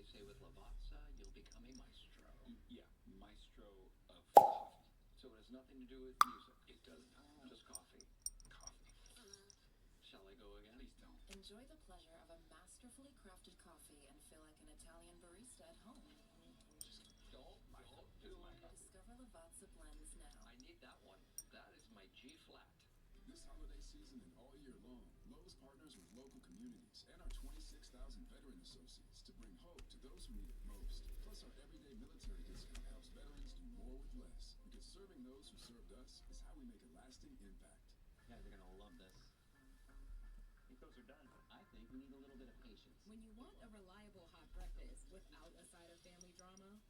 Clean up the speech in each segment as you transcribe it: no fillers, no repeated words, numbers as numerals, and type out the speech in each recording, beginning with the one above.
say with Lavazza, you'll become a maestro. Yeah, maestro of coffee. So it has nothing to do with music. It doesn't. Just coffee. Coffee. Shall I go again? Please don't. Enjoy the pleasure of a masterfully crafted coffee and feel like an Italian barista at home. Just don't do my coffee. Discover Lavazza blends now. I need that one. That is my G flat. This holiday season and all year long, Lowe's partners with local communities and our 26,000 veteran associates to bring hope to those who need it most. Plus, our everyday military discount helps veterans do more with less. Because serving those who served us is how we make a lasting impact. You guys are gonna love this. I think those are done. I think we need a little bit of patience. When you want a reliable hot breakfast without a side of family drama,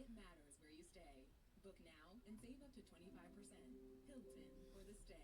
it matters where you stay. Book now and save up to 25%. Hilton for the stay.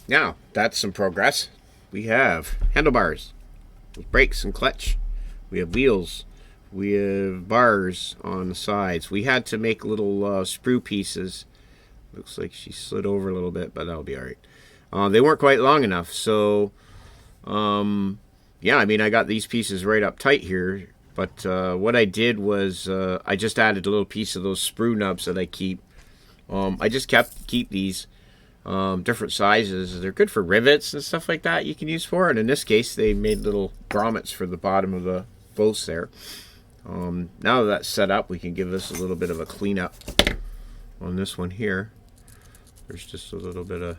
Now, that's some progress. We have handlebars with brakes and clutch. We have wheels. We have bars on the sides. We had to make little sprue pieces. Looks like she slid over a little bit, but that'll be all right. They weren't quite long enough, so yeah, I mean, I got these pieces right up tight here. But what I did was I just added a little piece of those sprue nubs that I keep. I just keep these different sizes. They're good for rivets and stuff like that you can use for it. In this case, they made little grommets for the bottom of the bolts there. Now that that's set up, we can give this a little bit of a cleanup on this one here. There's just a little bit of,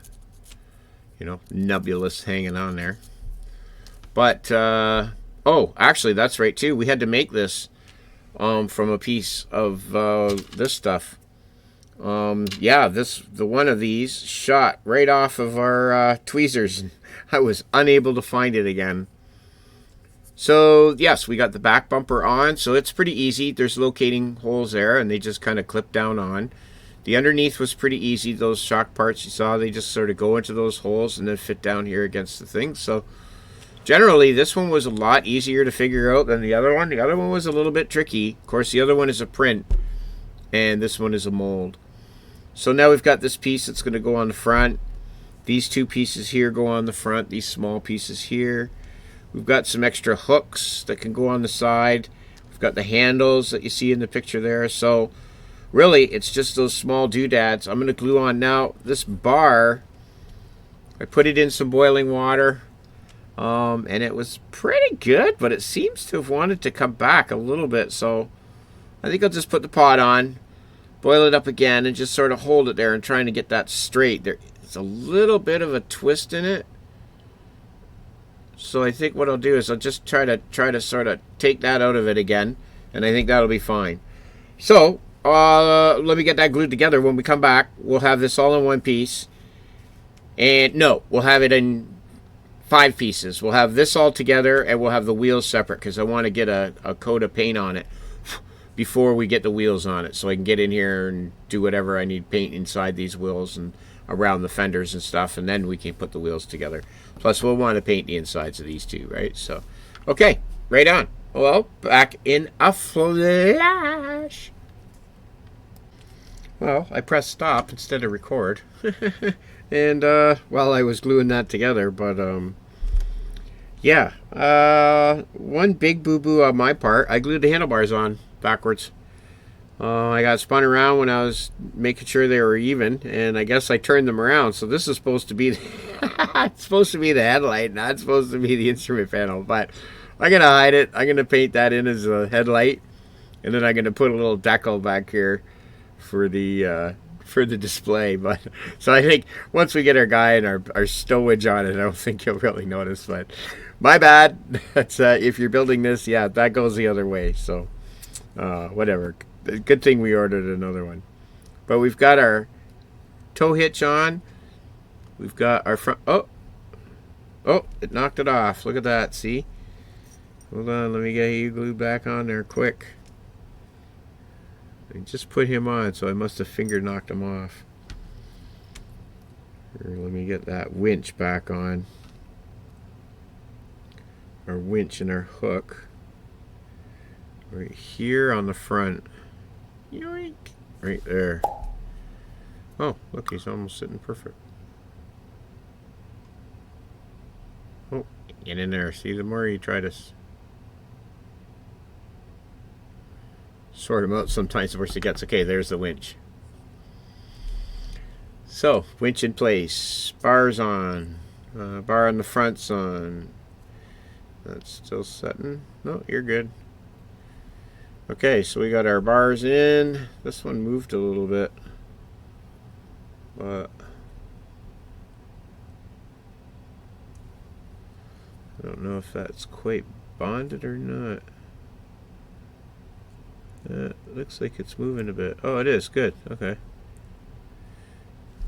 you know, nebulous hanging on there. But, oh, actually, that's right, too. We had to make this from a piece of this stuff. Yeah, the one of these shot right off of our tweezers. I was unable to find it again. So, yes, we got the back bumper on, so it's pretty easy. There's locating holes there, and they just kind of clip down on. The underneath was pretty easy. Those shock parts you saw, they just sort of go into those holes and then fit down here against the thing. So, generally, this one was a lot easier to figure out than the other one. The other one was a little bit tricky. Of course, the other one is a print, and this one is a mold. So now we've got this piece that's going to go on the front. These two pieces here go on the front. These small pieces here. We've got some extra hooks that can go on the side. We've got the handles that you see in the picture there. So really, it's just those small doodads. I'm going to glue on now. This bar, I put it in some boiling water. And it was pretty good, but it seems to have wanted to come back a little bit. So I think I'll just put the pot on, boil it up again, and just sort of hold it there and trying to get that straight. There's a little bit of a twist in it. So I think what I'll do is I'll just try to sort of take that out of it again, and I think that'll be fine. So let me get that glued together. When we come back, we'll have this all in one piece. And no, we'll have it in 5 pieces. We'll have this all together, and we'll have the wheels separate because I want to get a coat of paint on it before we get the wheels on it, so I can get in here and do whatever I need paint inside these wheels and around the fenders and stuff, and then we can put the wheels together. Plus, we'll want to paint the insides of these two, right? So, okay, right on. Well, back in a flash. Well, I pressed stop instead of record. And while I was gluing that together, but yeah, one big boo-boo on my part. I glued the handlebars on backwards. I got spun around when I was making sure they were even, and I guess I turned them around. So this is supposed to be it's supposed to be the headlight, not supposed to be the instrument panel. But I'm gonna hide it. I'm gonna paint that in as a headlight, and then I'm gonna put a little decal back here for the display. But so I think once we get our guy and our stowage on it, I don't think you'll really notice. But my bad. That's if you're building this, yeah, that goes the other way. So whatever. Good thing we ordered another one. But we've got our tow hitch on. We've got our front. Oh, it knocked it off. Look at that. See? Hold on. Let me get you glued back on there quick. I just put him on, so I must have finger knocked him off. Here, let me get that winch back on. Our winch and our hook. Right here on the front. Yoink! Right there. Oh, look, he's almost sitting perfect. Oh, get in there. See, the more you try to sort them out, sometimes the worse it gets. Okay, there's the winch. So, winch in place. Bars on. Bar on the front's on. That's still setting. No, you're good. Okay, so we got our bars in. This one moved a little bit, but I don't know if that's quite bonded or not. Looks like it's moving a bit. Oh, it is. Good. Okay.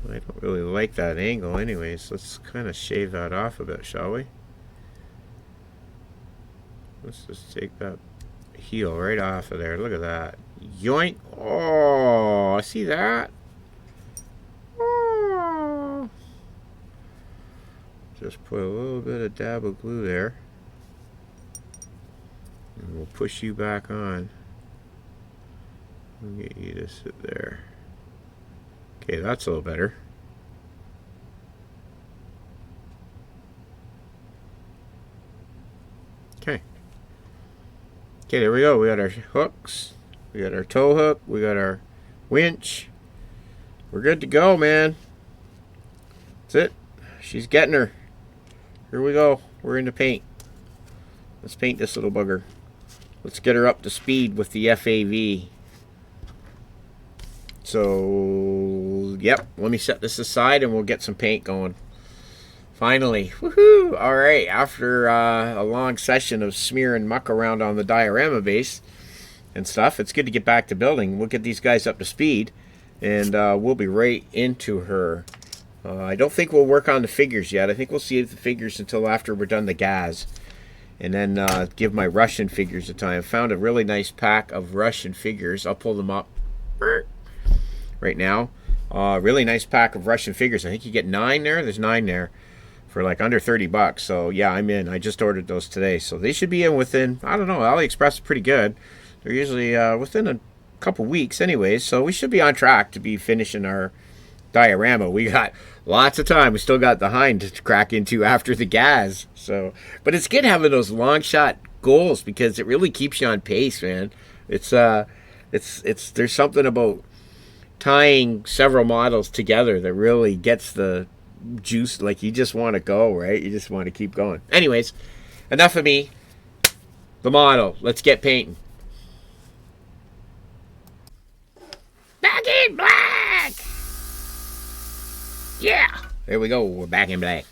I don't really like that angle anyways. Let's kind of shave that off a bit, shall we? Let's just take that heel right off of there. Look at that. Yoink. Oh, see that? Oh. Just put a little bit of dab of glue there. And we'll push you back on. We'll get you to sit there. Okay, that's a little better. Okay. Okay, there we go. We got our hooks. We got our tow hook. We got our winch. We're good to go, man. That's it. She's getting her. Here we go. We're into paint. Let's paint this little bugger. Let's get her up to speed with the FAV. So, yep. Let me set this aside and we'll get some paint going. Finally. Woohoo! Alright, after a long session of smearing muck around on the diorama base and stuff, it's good to get back to building. We'll get these guys up to speed, and we'll be right into her. I don't think we'll work on the figures yet. I think we'll save the figures until after we're done the gas, and then give my Russian figures a time. I found a really nice pack of Russian figures. I'll pull them up right now. Really nice pack of Russian figures. I think you get 9 there. There's 9 there for like under 30 bucks. So yeah, I'm in. I just ordered those today. So they should be in within, I don't know, AliExpress is pretty good. They're usually within a couple weeks anyways. So we should be on track to be finishing our diorama. We got lots of time. We still got the hind to crack into after the gas. So, but it's good having those long shot goals because it really keeps you on pace, man. It's there's something about tying several models together that really gets the juice. Like, you just want to go, right? You just want to keep going. Anyways, enough of me. The model. Let's get painting. Back in black! Yeah! There we go. We're back in black.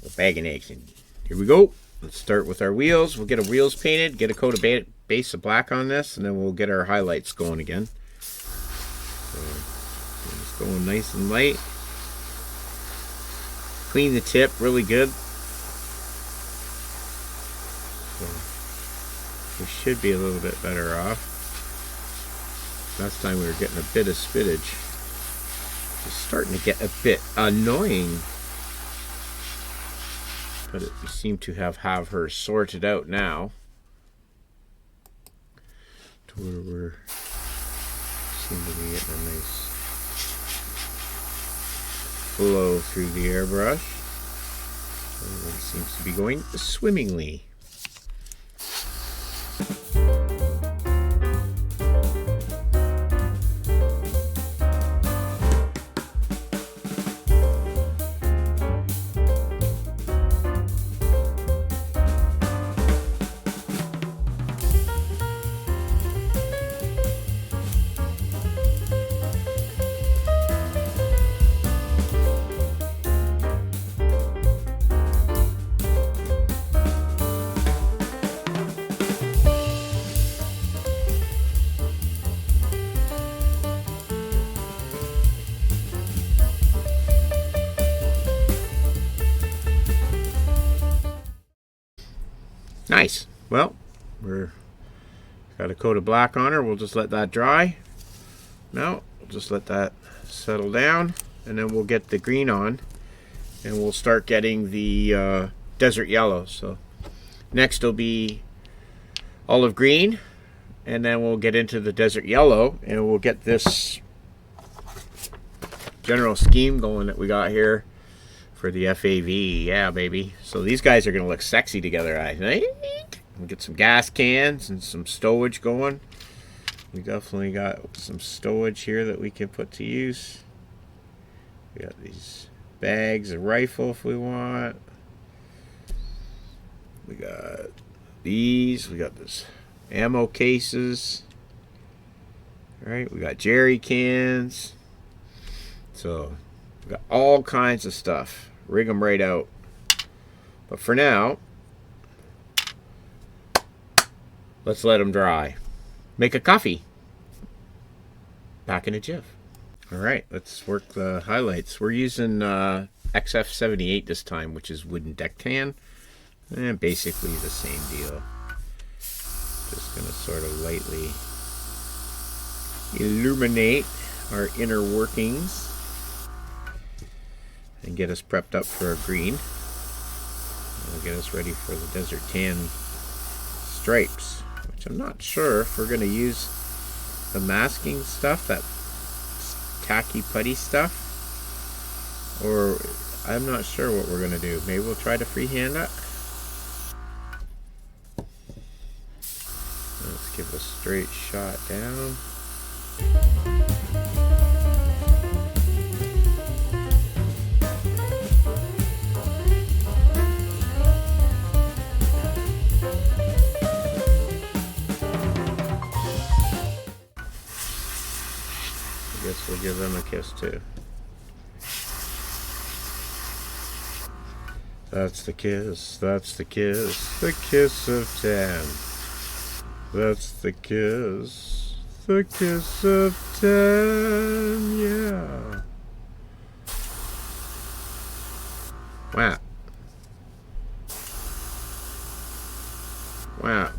We're back in action. Here we go. Let's start with our wheels. We'll get our wheels painted, get a coat of base of black on this, and then we'll get our highlights going again. So, just going nice and light. Clean the tip really good. So, we should be a little bit better off. Last time we were getting a bit of spittage. It's starting to get a bit annoying. But we seem to have her sorted out now. To where we're seem to be getting a nice flow through the airbrush. Everything seems to be going swimmingly. Nice. Well, we're got a coat of black on her. We'll just let that dry. Now, we'll just let that settle down, and then we'll get the green on, and we'll start getting the desert yellow. So next will be olive green, and then we'll get into the desert yellow, and we'll get this general scheme going that we got here for the FAV. Yeah, baby. So these guys are going to look sexy together, I think. We'll get some gas cans and some stowage going. We definitely got some stowage here that we can put to use. We got these bags, a rifle if we want. We got these. We got this ammo cases. All right, we got jerry cans. So we got all kinds of stuff. Rig them right out. But for now, let's let them dry. Make a coffee. Back in a jiff. Alright, let's work the highlights. We're using XF78 this time, which is wooden deck tan. And basically the same deal. Just going to sort of lightly illuminate our inner workings and get us prepped up for a green. It'll get us ready for the desert tan stripes, which I'm not sure if we're going to use the masking stuff, that tacky putty stuff, or I'm not sure what we're going to do. Maybe we'll try to freehand it. Let's give a straight shot down. We'll give them a kiss too. That's the kiss, that's the kiss of 10. That's the kiss of 10, yeah. Wow. Wow.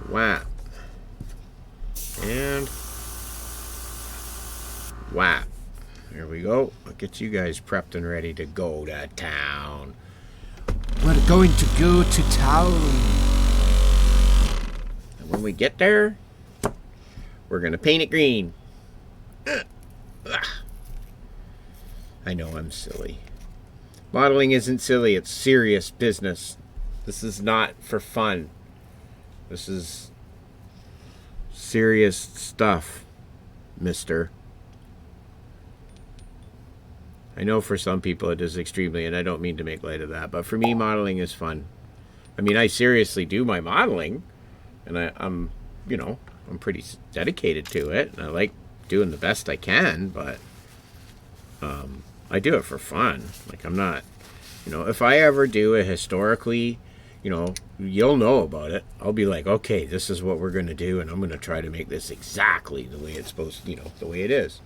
Wow. And wow. There we go. I'll get you guys prepped and ready to go to town. We're going to go to town. And when we get there, we're going to paint it green. I know I'm silly. Modeling isn't silly, it's serious business. This is not for fun. This is serious stuff, mister. I know for some people it is extremely, and I don't mean to make light of that, but for me, modeling is fun. I mean, I seriously do my modeling, and I'm pretty dedicated to it, and I like doing the best I can, but I do it for fun. Like, I'm not, if I ever do a historically, you'll know about it. I'll be like, okay, this is what we're going to do, and I'm going to try to make this exactly the way it's supposed to, the way it is.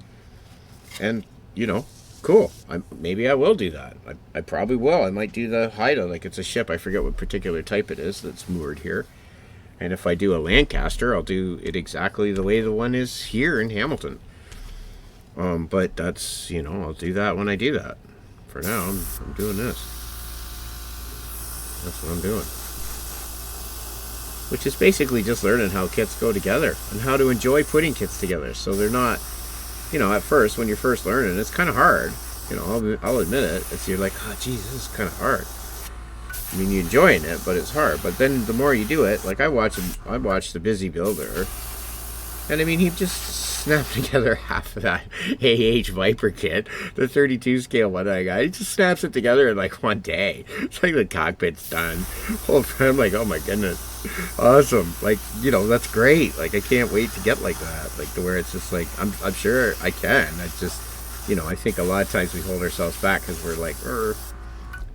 And, cool. Maybe I will do that. I probably will. I might do the Haida, like it's a ship. I forget what particular type it is that's moored here. And if I do a Lancaster, I'll do it exactly the way the one is here in Hamilton. But that's, I'll do that when I do that. For now, I'm doing this. That's what I'm doing. Which is basically just learning how kits go together and how to enjoy putting kits together. So they're not, at first, when you're first learning, it's kind of hard. I'll admit it. You're like, oh, geez, this is kind of hard. I mean, you're enjoying it, but it's hard. But then the more you do it, like I watched the Busy Builder, and I mean, he just snapped together half of that AH Viper kit, the 32 scale one I got. He just snaps it together in like one day. It's like the cockpit's done. I'm like, oh my goodness, awesome! Like, that's great. Like, I can't wait to get like that. Like, to where it's just like, I'm sure I can. I just, I think a lot of times we hold ourselves back because we're like,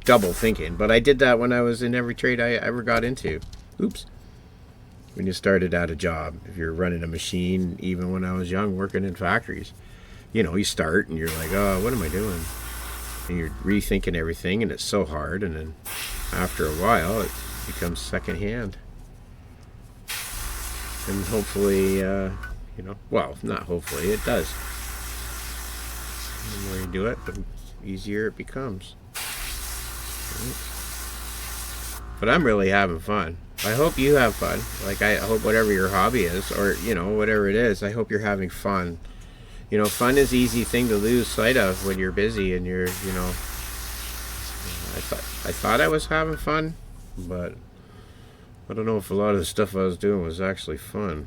double thinking. But I did that when I was in every trade I ever got into. Oops. When you started at a job, if you're running a machine, even when I was young working in factories, you start and you're like, oh, what am I doing? And you're rethinking everything, and it's so hard. And then after a while, it becomes secondhand. And hopefully, well, not hopefully, it does. The more you do it, the easier it becomes. But I'm really having fun. I hope you have fun. Like, I hope whatever your hobby is, or, whatever it is, I hope you're having fun. Fun is an easy thing to lose sight of when you're busy and you're, I thought I was having fun, but I don't know if a lot of the stuff I was doing was actually fun.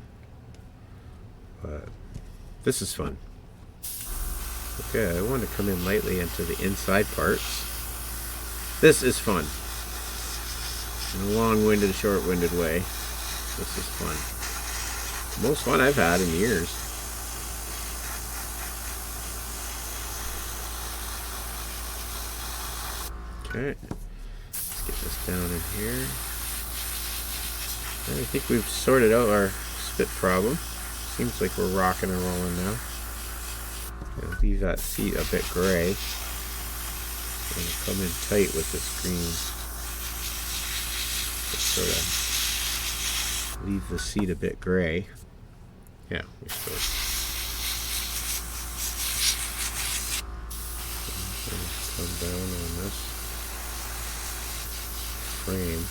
But this is fun. Okay, I want to come in lightly into the inside parts. This is fun. In a long-winded, short-winded way. This is fun. The most fun I've had in years. Okay. Let's get this down in here. I think we've sorted out our spit problem. Seems like we're rocking and rolling now. I'll leave that seat a bit gray. I'm going to come in tight with this green. Just sort of leave the seat a bit gray. Yeah, we still. Come down on this frame.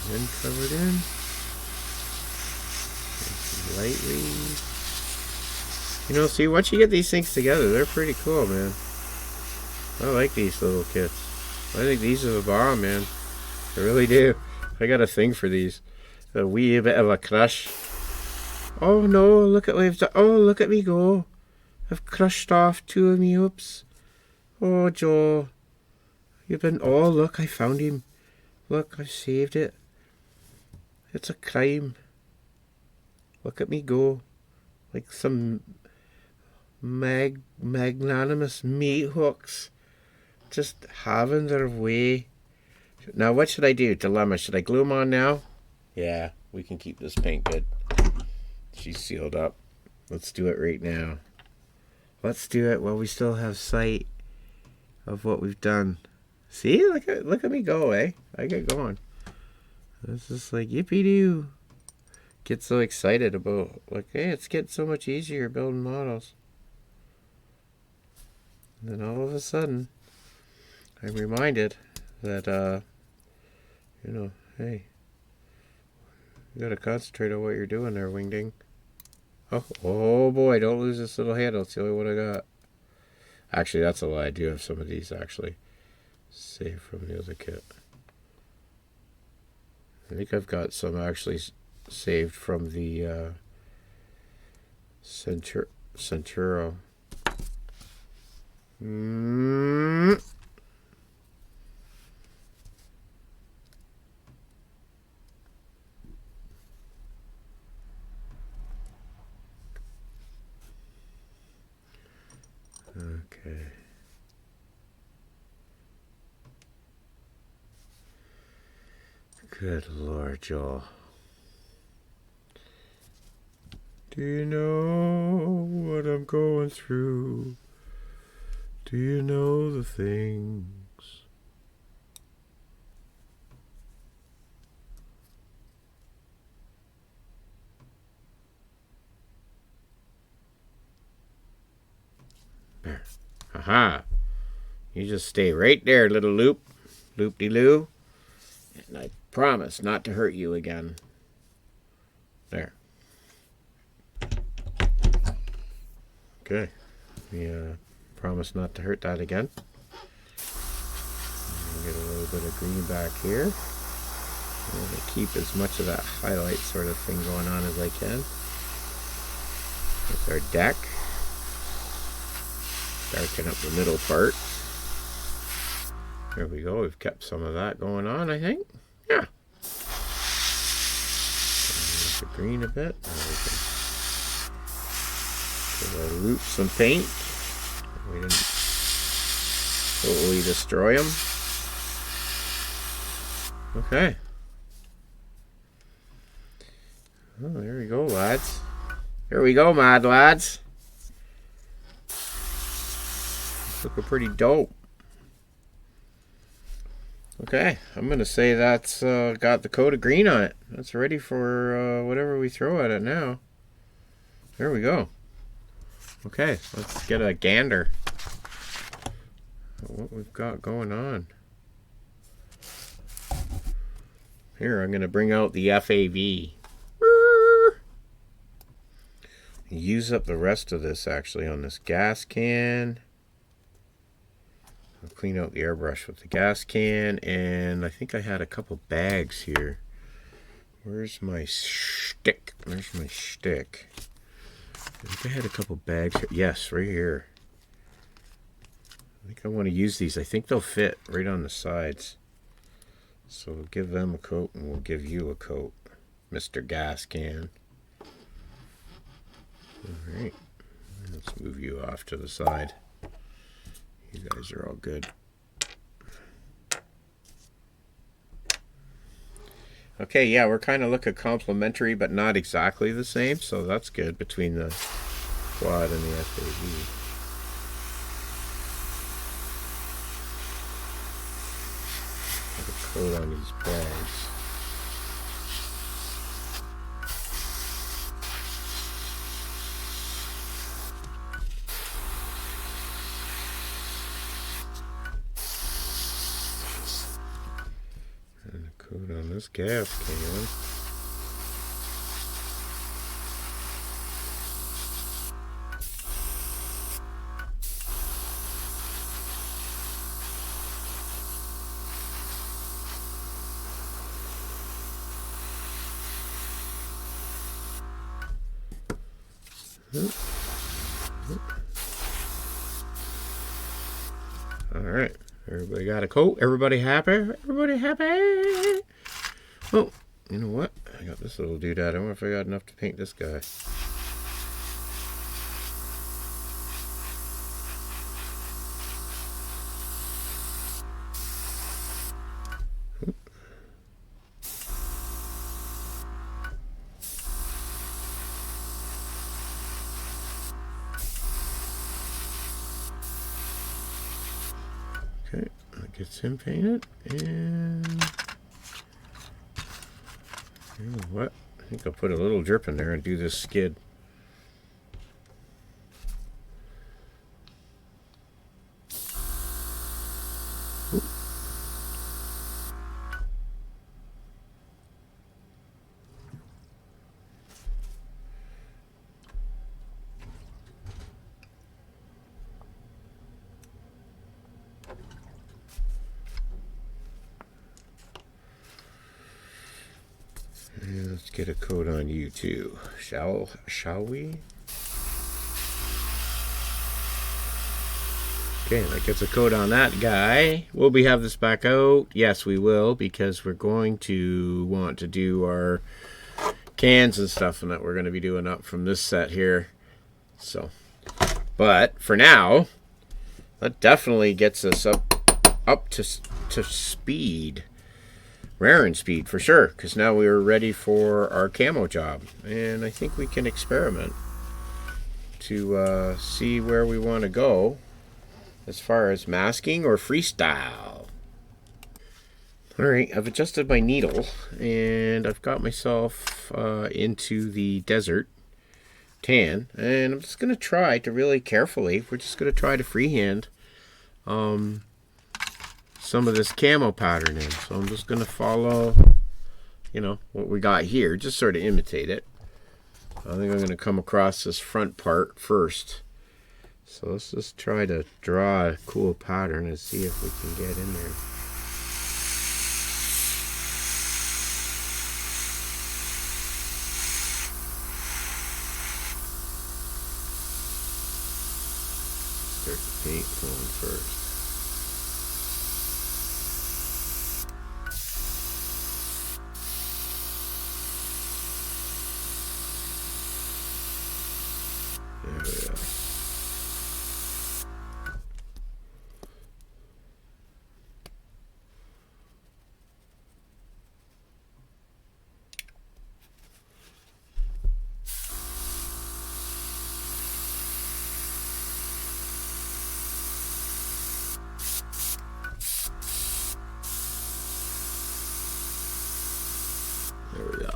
Then covered in. Lightly You know, see, once you get these things together, they're pretty cool, man. I like these little kits. I think these are the bomb, man. I really do. I got a thing for these. A wee bit of a crush. Oh no, look at what I've done. Oh, look at me go. I've crushed off 2 of me oops. Oh, Joe. You've been... Oh, look, I found him. Look, I've saved it. It's a crime. Look at me go. Like some magnanimous meat hooks. Just having their way. Now, what should I do? Dilemma. Should I glue them on now? Yeah, we can keep this paint good. She's sealed up. Let's do it right now. Let's do it while we still have sight of what we've done. See? Look at me go, eh? I get going. It's just like, yippee-doo. Get so excited about, like, hey, it's getting so much easier building models. And then all of a sudden, I'm reminded that, you know, hey, you gotta concentrate on what you're doing there, Wingding. Oh boy, don't lose this little handle. It's the only one I got. Actually, that's a lie. I do have some of these, actually, saved from the other kit. I think I've got some actually saved from the Centuro. Okay. Good Lord, Joel. Do you know what I'm going through? Do you know the things? There. Aha. You just stay right there, little loop-de-loo. And I promise not to hurt you again. There. Okay. We promise not to hurt that again. Get a little bit of green back here. I'm going to keep as much of that highlight sort of thing going on as I can. With our deck. Darken up the middle part. There we go. We've kept some of that going on, I think. Yeah. The green a bit. Give our roots some paint. We didn't totally destroy them. Okay. Oh, there we go, lads. Here we go, mad lads. It's looking pretty dope. Okay, I'm going to say that's got the coat of green on it. That's ready for whatever we throw at it now. There we go. Okay, let's get a gander at what we've got going on. Here, I'm going to bring out the FAV. Use up the rest of this, actually, on this gas can. I'll clean out the airbrush with the gas can, and I think I had a couple bags here. Where's my stick? Where's my stick? I think I had a couple bags here. Yes, right here. I think I want to use these. I think they'll fit right on the sides. So we'll give them a coat, and we'll give you a coat, Mr. Gas Can. Alright. Let's move you off to the side. You guys are all good. Okay, yeah, we're kind of looking complementary, but not exactly the same, so that's good between the quad and the FAV. Put a coat on these bags. On this gas can. All right. Everybody got a coat? Everybody happy? Everybody happy? Oh, you know what? I got this little doodad. I wonder if I got enough to paint this guy. Okay, that gets him painted, and you know what? I think I'll put a little drip in there and do this skid. Oop. And let's get a coat on you too. Shall we? Okay, that gets a coat on that guy. Will we have this back out? Yes, we will, because we're going to want to do our cans and stuff, and that we're going to be doing up from this set here. So, but for now, that definitely gets us up to speed. Raring speed for sure, because now we are ready for our camo job, and I think we can experiment to see where we want to go as far as masking or freestyle. Alright, I've adjusted my needle and I've got myself into the desert tan, and I'm just going to try to really carefully, we're just going to try to freehand some of this camo pattern in. So I'm just going to follow, you know, what we got here, just sort of imitate it. I think I'm going to come across this front part first. So let's just try to draw a cool pattern and see if we can get in there. Start the paint going first. There we go. There we go.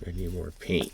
I need more paint.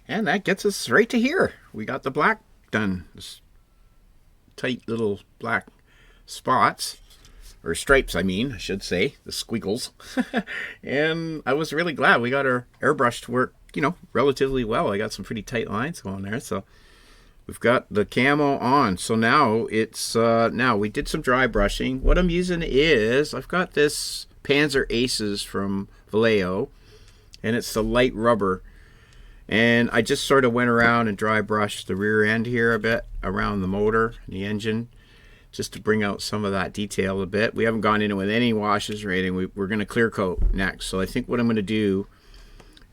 And that gets us right to here. We got the black done. This tight little black spots, or stripes I mean, I should say, the squiggles. And I was really glad we got our airbrush to work, you know, relatively well. I got some pretty tight lines going there, so we've got the camo on. So now it's, now we did some dry brushing. What I'm using is, I've got this Panzer Aces from Vallejo, and it's the light rubber. And I just sort of went around and dry brushed the rear end here a bit, around the motor and the engine, just to bring out some of that detail a bit. We haven't gone in it with any washes or anything. We're going to clear coat next. So I think what I'm going to do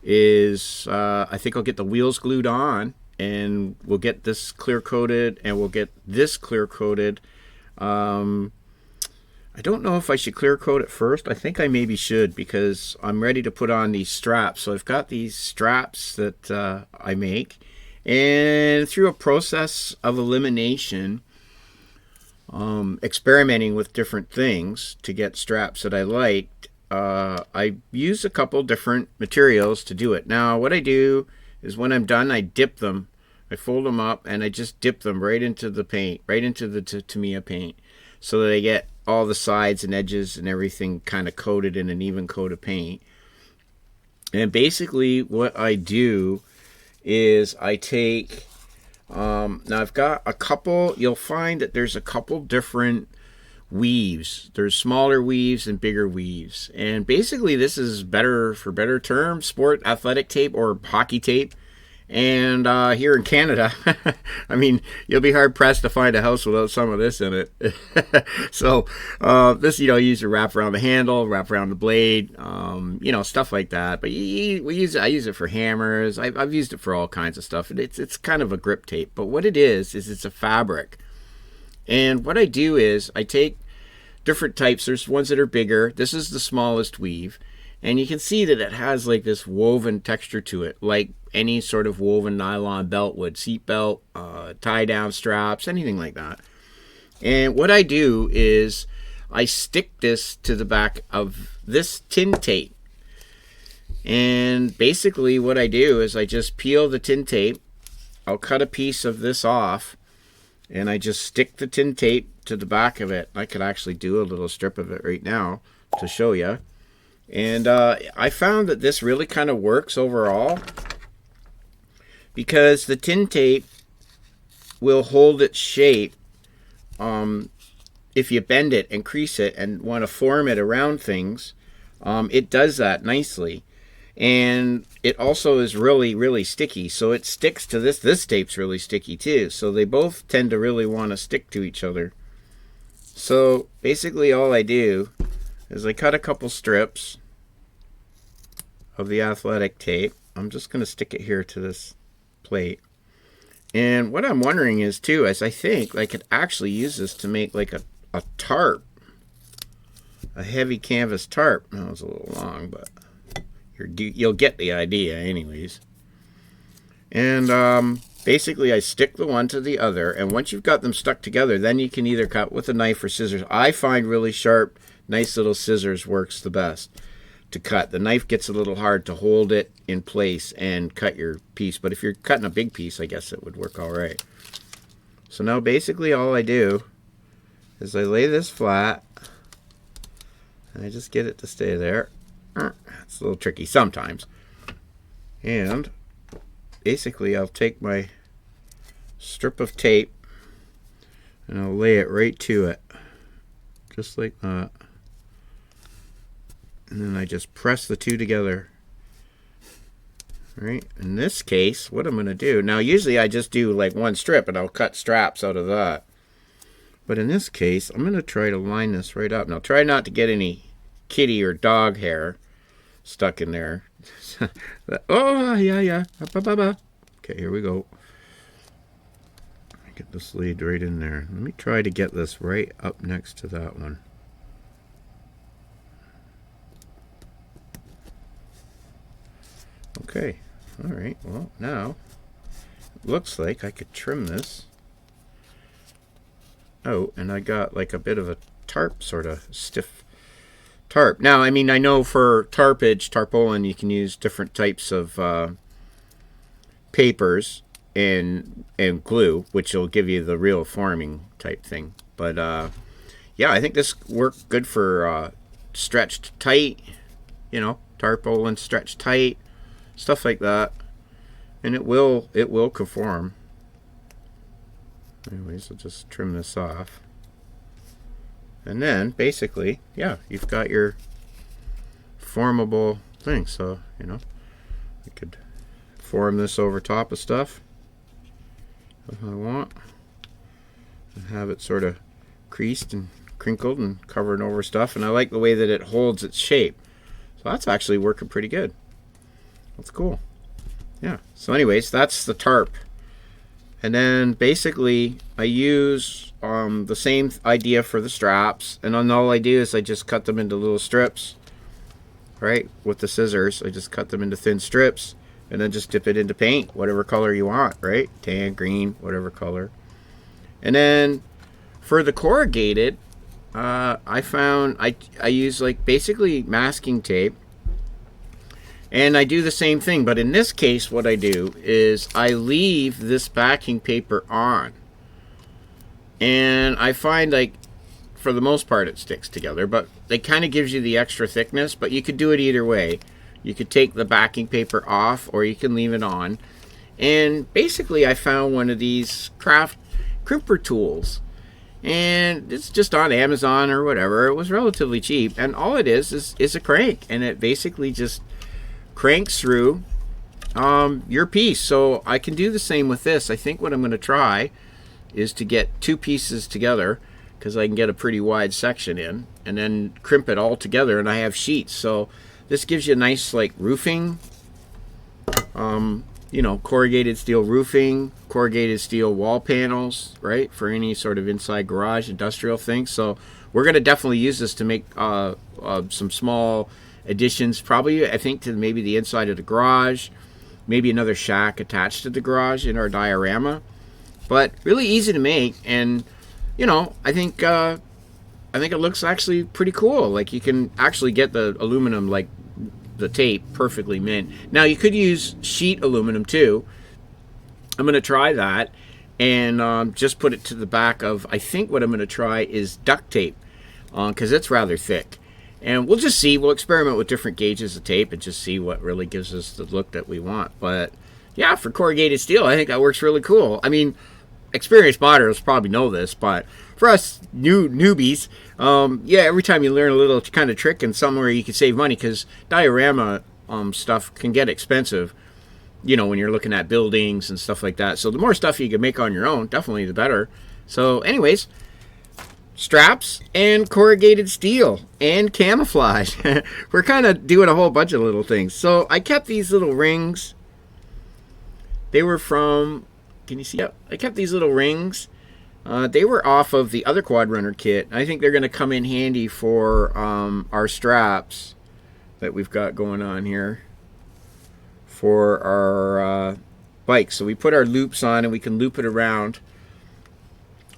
is, I think I'll get the wheels glued on, and we'll get this clear coated, and we'll get this clear coated. I don't know if I should clear coat it first. I think I maybe should, because I'm ready to put on these straps. So I've got these straps that I make, and through a process of elimination, experimenting with different things to get straps that I liked, I use a couple different materials to do it. Now what I do is, when I'm done, I dip them. I fold them up and I just dip them right into the paint, right into the Tamiya paint, so that I get all the sides and edges and everything kind of coated in an even coat of paint. And basically what I do is I take, now I've got a couple, you'll find that there's a couple different weaves. There's smaller weaves and bigger weaves. And basically this is better, for better term, sport athletic tape or hockey tape. And here in Canada, I mean, you'll be hard pressed to find a house without some of this in it. So this, you know, you use to wrap around the handle, wrap around the blade, you know, stuff like that. But we use it, I use it for hammers. I've used it for all kinds of stuff. And it's kind of a grip tape. But what it is it's a fabric. And what I do is I take different types. There's ones that are bigger. This is the smallest weave. And you can see that it has like this woven texture to it, like any sort of woven nylon belt would, seat belt, tie down straps, anything like that. And what I do is I stick this to the back of this tin tape. And basically what I do is I just peel the tin tape. I'll cut a piece of this off, and I just stick the tin tape to the back of it. I could actually do a little strip of it right now to show you. And I found that this really kind of works overall, because the tin tape will hold its shape if you bend it and crease it and want to form it around things. It does that nicely. And it also is really, really sticky. So it sticks to this. This tape's really sticky too. So they both tend to really want to stick to each other. So basically all I do is I cut a couple strips of the athletic tape. I'm just going to stick it here to this plate. And what I'm wondering is too, is I think I could actually use this to make like a tarp. A heavy canvas tarp. That was a little long, but you'll get the idea anyways. And basically I stick the one to the other, and once you've got them stuck together, then you can either cut with a knife or scissors. I find really sharp, nice little scissors works the best to cut. The knife gets a little hard to hold it in place and cut your piece, but if you're cutting a big piece, I guess it would work all right. So now basically all I do is I lay this flat, and I just get it to stay there. It's a little tricky sometimes. And basically I'll take my strip of tape and I'll lay it right to it, just like that. And then I just press the two together. Right? In this case, what I'm going to do, now usually I just do like one strip and I'll cut straps out of that. But in this case, I'm going to try to line this right up. Now try not to get any kitty or dog hair stuck in there. Oh, yeah. Okay, here we go. Get this lead right in there. Let me try to get this right up next to that one. Okay, all right. Well, now it looks like I could trim this out, and I got like a bit of a tarp, sort of stiff tarp. Now, I mean, I know for tarpaulin, you can use different types of papers and glue, which will give you the real forming type thing. But yeah, I think this worked good for stretched tight, you know, tarpaulin stretched tight, stuff like that, and it will conform. Anyways, I'll just trim this off. And then, basically, yeah, you've got your formable thing. So, you know, I could form this over top of stuff if I want, and have it sort of creased and crinkled and covered over stuff. And I like the way that it holds its shape. So that's actually working pretty good. That's cool. Yeah. So anyways, that's the tarp. And then basically I use the same idea for the straps, and then all I do is I just cut them into little strips, right, with the scissors. I just cut them into thin strips and then just dip it into paint, whatever color you want, right, tan, green, whatever color. And then for the corrugated, I found I use like basically masking tape, and I do the same thing, but in this case what I do is I leave this backing paper on. And I find, like, for the most part it sticks together, but it kind of gives you the extra thickness. But you could do it either way. You could take the backing paper off, or you can leave it on. And basically I found one of these craft crimper tools, and it's just on Amazon or whatever. It was relatively cheap, and all it is a crank, and it basically just cranks through your piece. So I can do the same with this. I think what I'm going to try is to get two pieces together, because I can get a pretty wide section in, and then crimp it all together, and I have sheets. So this gives you a nice, like, roofing, you know, corrugated steel roofing, corrugated steel wall panels, right, for any sort of inside garage industrial thing. So we're going to definitely use this to make some small additions, probably I think to maybe the inside of the garage, maybe another shack attached to the garage in our diorama. But really easy to make, and you know, I think it looks actually pretty cool. Like, you can actually get the aluminum like the tape perfectly mint. Now you could use sheet aluminum too. I'm going to try that and just put it to the back of, I think what I'm going to try is duct tape because it's rather thick. And we'll just see. We'll experiment with different gauges of tape and just see what really gives us the look that we want. But yeah, for corrugated steel, I think that works really cool. I mean, experienced modders probably know this, but for us newbies, yeah, every time you learn a little kind of trick and somewhere you can save money, because diorama stuff can get expensive, you know, when you're looking at buildings and stuff like that. So the more stuff you can make on your own, definitely the better. So anyways, straps and corrugated steel and camouflage. We're kind of doing a whole bunch of little things. So I kept these little rings. They were from, can you see? Yep, I kept these little rings. They were off of the other Quad Runner kit. I think they're going to come in handy for our straps that we've got going on here for our bike. So we put our loops on and we can loop it around.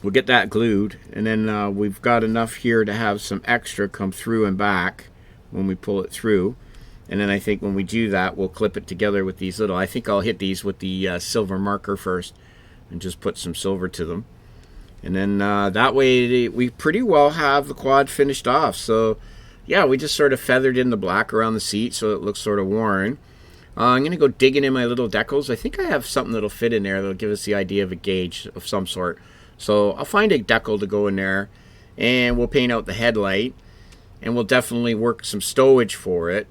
We'll get that glued, and then we've got enough here to have some extra come through and back when we pull it through. And then I think when we do that, we'll clip it together with these little, I think I'll hit these with the silver marker first and just put some silver to them. And then that way we pretty well have the quad finished off. So yeah, we just sort of feathered in the black around the seat so it looks sort of worn. I'm going to go digging in my little decals. I think I have something that'll fit in there that'll give us the idea of a gauge of some sort. So I'll find a decal to go in there, and we'll paint out the headlight, and we'll definitely work some stowage for it.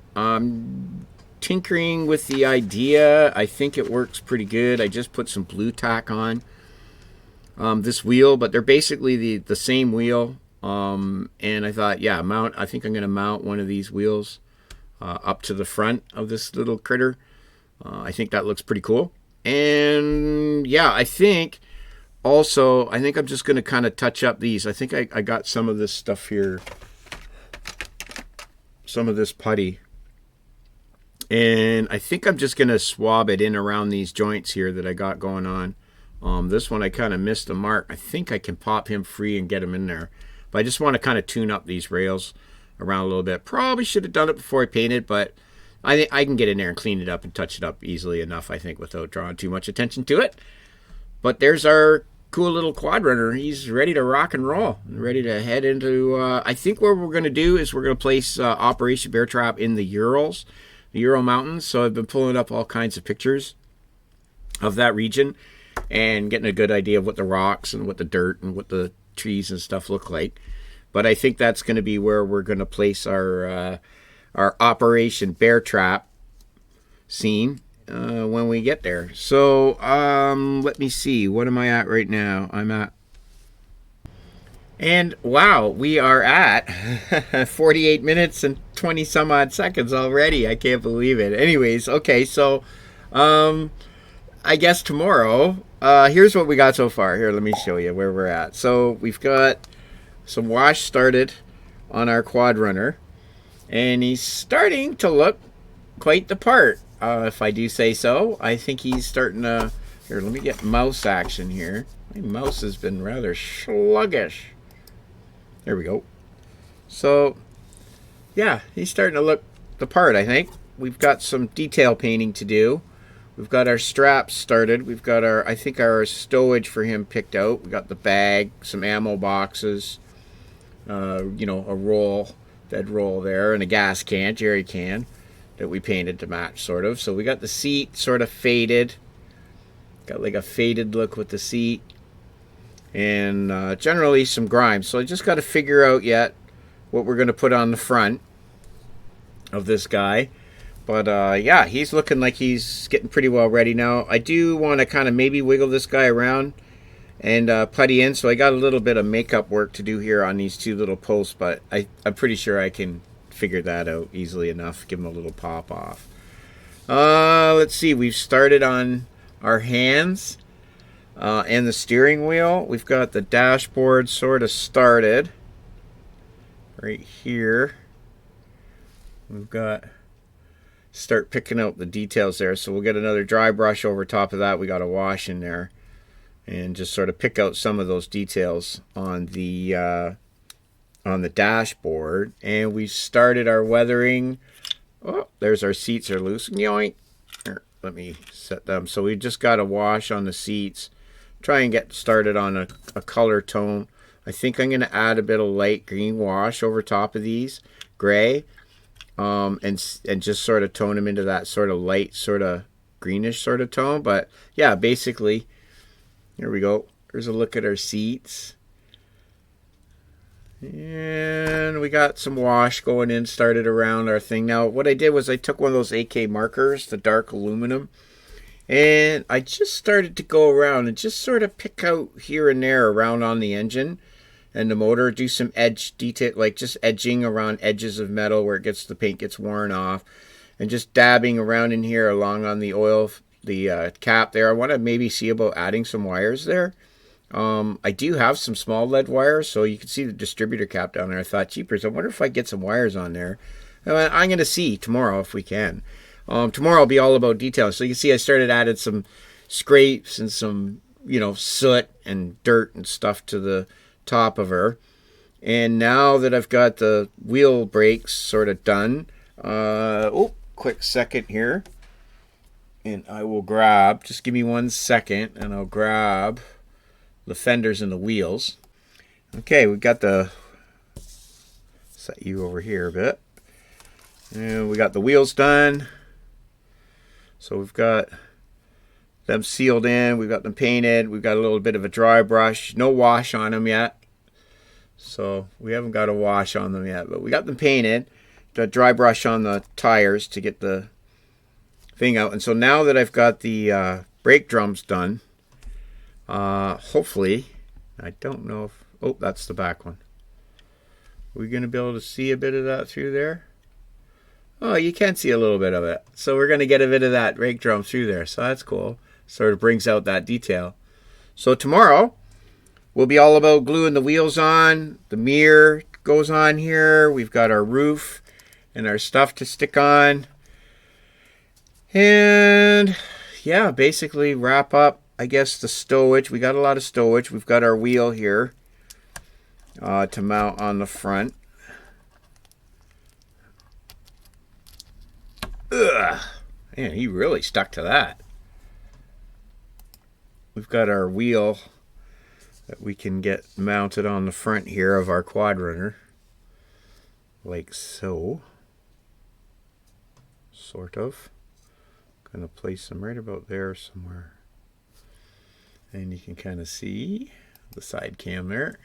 Tinkering with the idea. I think it works pretty good. I just put some blue tack on this wheel, but they're basically the same wheel. And I thought, yeah, I think I'm going to mount one of these wheels up to the front of this little critter. I think that looks pretty cool. And yeah, I think I'm just going to kind of touch up these. I think I got some of this stuff here, some of this putty. And I think I'm just going to swab it in around these joints here that I got going on. This one I kind of missed the mark. I think I can pop him free and get him in there. But I just want to kind of tune up these rails around a little bit. Probably should have done it before I painted, but I can get in there and clean it up and touch it up easily enough, I think, without drawing too much attention to it. But there's our cool little Quad Runner. He's ready to rock and roll, ready to head into I think what we're going to do is we're going to place Operation Bear Trap in the Urals, the Ural Mountains. So I've been pulling up all kinds of pictures of that region and getting a good idea of what the rocks and what the dirt and what the trees and stuff look like. But I think that's going to be where we're going to place our Operation Bear Trap scene when we get there. So let me see, what am I at right now? And wow, we are at 48 minutes and 20 some odd seconds already. I can't believe it. Anyways, okay, so I guess tomorrow, here's what we got so far. Here, let me show you where we're at. So we've got some wash started on our Quad Runner, and he's starting to look quite the part. If I do say so. I think he's starting to... Here, let me get mouse action here. My mouse has been rather sluggish. There we go. So, yeah, he's starting to look the part, I think. We've got some detail painting to do. We've got our straps started. We've got our, I think, our stowage for him picked out. We got the bag, some ammo boxes, you know, a roll, dead roll there, and a gas can, jerry can, that we painted to match, sort of. So we got the seat sort of faded. Got like a faded look with the seat. And generally some grime. So I just got to figure out yet what we're going to put on the front of this guy. But yeah, he's looking like he's getting pretty well ready now. I do want to kind of maybe wiggle this guy around and putty in. So I got a little bit of makeup work to do here on these two little posts. But I'm pretty sure I can figure that out easily enough. Give him a little pop off. Let's see. We've started on our hands and the steering wheel. We've got the dashboard sort of started right here. We've got start picking out the details there. So we'll get another dry brush over top of that. We got a wash in there and just sort of pick out some of those details on the dashboard. And we started our weathering Oh, there's our seats are loose. Yoink. Here, let me set them. So we just got a wash on the seats. Try and get started on a color tone. I think I'm going to add a bit of light green wash over top of these, gray, and just sort of tone them into that sort of light, sort of greenish sort of tone. But yeah, basically, here we go. Here's a look at our seats. And we got some wash going in, started around our thing. Now, what I did was I took one of those AK markers, the dark aluminum, and I just started to go around and just sort of pick out here and there around on the engine and the motor, do some edge detail, like just edging around edges of metal where the paint gets worn off, and just dabbing around in here along on the oil, the cap there. I want to maybe see about adding some wires there. I do have some small lead wires, so you can see the distributor cap down there. I thought, jeepers, I wonder if I get some wires on there. I'm going to see tomorrow if we can. Tomorrow will be all about details. So you can see I started adding some scrapes and some, soot and dirt and stuff to the top of her. And now that I've got the wheel brakes sort of done, quick second here. And I will grab, just give me 1 second, and I'll grab the fenders and the wheels. Okay, we've got set you over here a bit. And we got the wheels done. So we've got them sealed in, we've got them painted, we've got a little bit of a dry brush, no wash on them yet. So we haven't got a wash on them yet, but we got them painted. The dry brush on the tires to get the thing out. And so now that I've got the brake drums done, hopefully, I don't know if, that's the back one. Are we going to be able to see a bit of that through there? Oh, you can see a little bit of it. So we're going to get a bit of that brake drum through there. So that's cool. Sort of brings out that detail. So tomorrow, we'll be all about gluing the wheels on. The mirror goes on here. We've got our roof and our stuff to stick on. And yeah, basically wrap up, I guess, the stowage. We got a lot of stowage. We've got our wheel here to mount on the front. Ugh. Man, he really stuck to that. We've got our wheel that we can get mounted on the front here of our quad runner. Like so. Sort of. Gonna place them right about there somewhere. And you can kind of see the side cam there,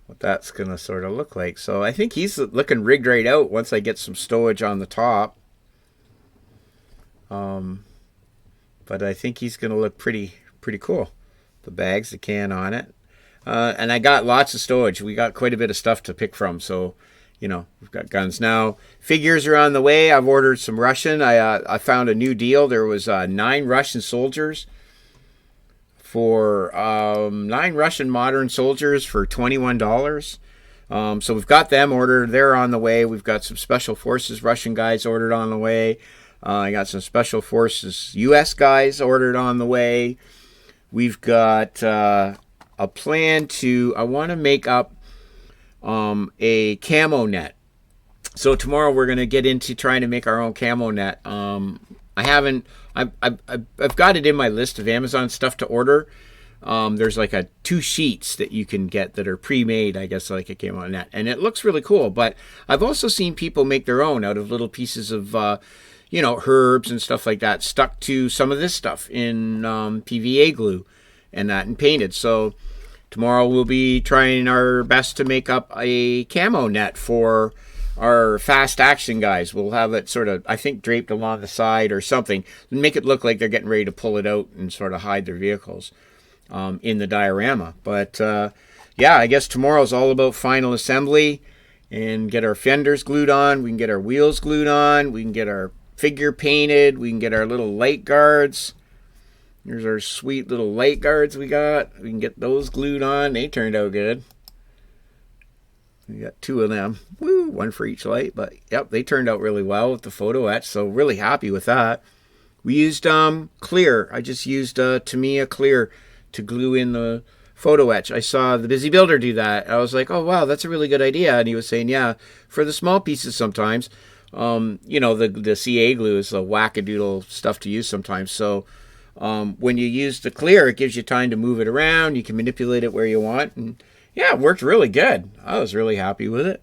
what that's gonna sort of look like. So I think he's looking rigged right out once I get some stowage on the top. But I think he's gonna look pretty cool. The bags, the can on it, and I got lots of stowage. We got quite a bit of stuff to pick from. So we've got guns now. Figures are on the way. I've ordered some Russian. I found a new deal. There was 9 Russian soldiers for 9 Russian modern soldiers for $21. So we've got them ordered. They're on the way. We've got some Special Forces Russian guys ordered on the way. I got some Special Forces U.S. guys ordered on the way. We've got a plan I want to make up a camo net. So tomorrow we're going to get into trying to make our own camo net. I've got it in my list of Amazon stuff to order. There's like 2 sheets that you can get that are pre-made, I guess, like a camo net. And it looks really cool. But I've also seen people make their own out of little pieces of, herbs and stuff like that, stuck to some of this stuff in PVA glue and that, and painted. So tomorrow we'll be trying our best to make up a camo net for our fast action guys. We'll have it sort of, I think, draped along the side or something, and make it look like they're getting ready to pull it out and sort of hide their vehicles in the diorama. But yeah, I guess tomorrow's all about final assembly and get our fenders glued on. We can get our wheels glued on. We can get our figure painted. We can get our little light guards. Here's our sweet little light guards we got. We can get those glued on. They turned out good. We got 2 of them. Woo, 1 for each light. But yep, they turned out really well with the photo etch. So really happy with that. We used clear. I just used Tamiya clear to glue in the photo etch. I saw the Busy Builder do that. I was like, oh wow, that's a really good idea. And he was saying, yeah, for the small pieces sometimes, the CA glue is a wackadoodle stuff to use sometimes. So when you use the clear, it gives you time to move it around. You can manipulate it where you want. And yeah, it worked really good. I was really happy with it.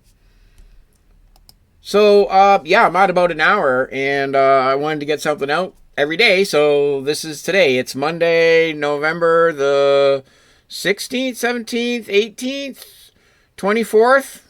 So, I'm at about an hour, and I wanted to get something out every day. So this is today. It's Monday, November the 16th, 17th, 18th, 24th.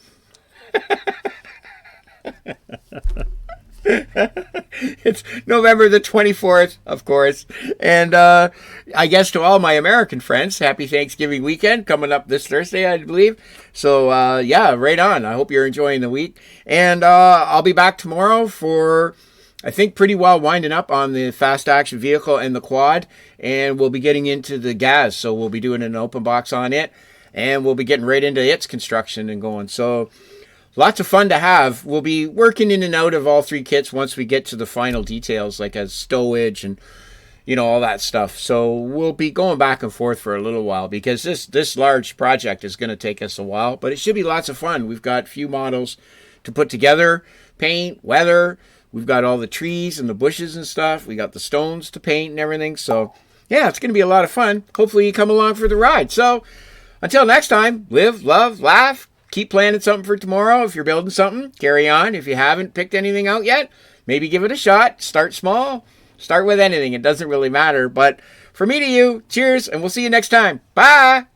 It's November the 24th, of course. And I guess to all my American friends, happy Thanksgiving weekend coming up this Thursday, I believe. So, right on. I hope you're enjoying the week. And I'll be back tomorrow for, I think, pretty well winding up on the fast action vehicle and the quad. And we'll be getting into the gas. So we'll be doing an open box on it. And we'll be getting right into its construction and going. So lots of fun to have. We'll be working in and out of all three kits once we get to the final details, like as stowage and, all that stuff. So we'll be going back and forth for a little while because this large project is going to take us a while, but it should be lots of fun. We've got a few models to put together, paint, weather. We've got all the trees and the bushes and stuff. We got the stones to paint and everything. So yeah, it's going to be a lot of fun. Hopefully you come along for the ride. So until next time, live, love, laugh. Keep planning something for tomorrow. If you're building something, carry on. If you haven't picked anything out yet, maybe give it a shot. Start small. Start with anything. It doesn't really matter. But from me to you, cheers, and we'll see you next time. Bye.